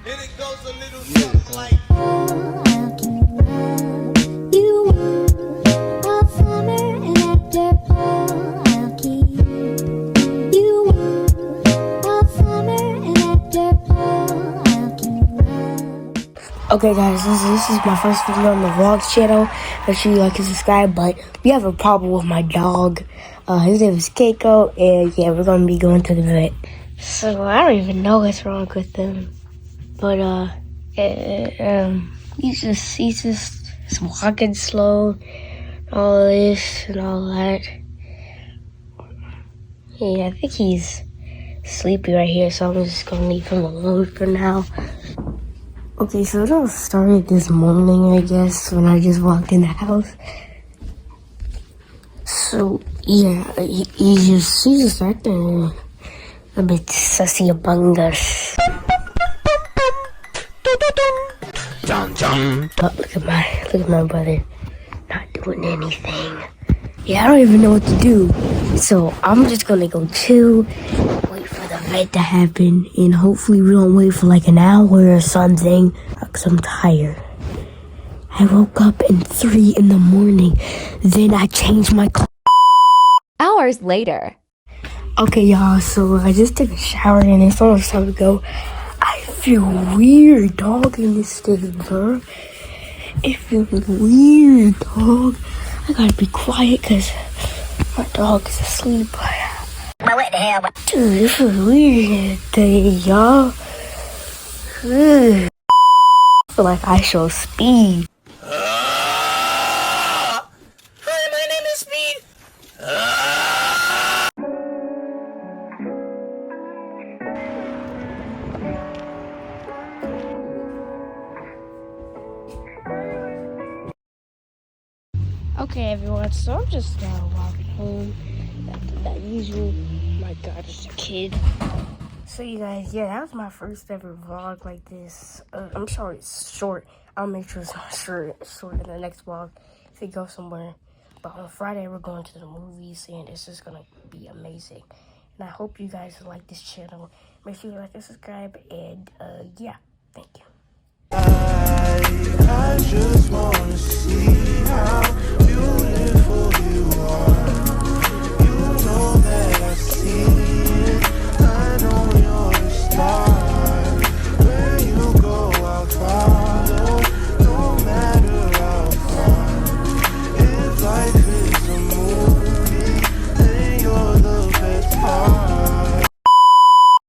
And it goes a little something like. Okay guys, this is my first video on the vlogs channel. Make sure you like and subscribe, but we have a problem with my dog. His name is Keiko, and yeah, we're gonna be going to the vet. So I don't even know what's wrong with him. But he's just walking slow, all this and all that. Yeah, I think he's sleepy right here, so I'm just gonna leave him alone for now. Okay, so it all started this morning, I guess, when I just walked in the house. So, yeah, he's just acting a bit sussy among us. But look at my brother, not doing anything. Yeah, I don't even know what to do. So, I'm just gonna go chill, wait for the vet to happen, and hopefully we don't wait for like an hour or something, because I'm tired. I woke up at 3 in the morning, then I changed my clothes. Hours later. Okay, y'all, so I just took a shower and it's almost time to go. I feel weird, dog, in this thing, bro. It feels weird, dog. I gotta be quiet because my dog is asleep. What the hell? Dude, this is weird today, y'all. Ugh. I feel like I show speed. Hi, my name is Speed. Okay, everyone, so I'm just walking home. That usual. My God, it's a kid. So, you guys, yeah, that was my first ever vlog like this. I'm sorry it's short. I'll make sure it's not short in the next vlog if we go somewhere. But on Friday, we're going to the movies, and it's just gonna be amazing. And I hope you guys like this channel. Make sure you like and subscribe, and yeah, thank you. I just wanna see how beautiful you are. You know that I see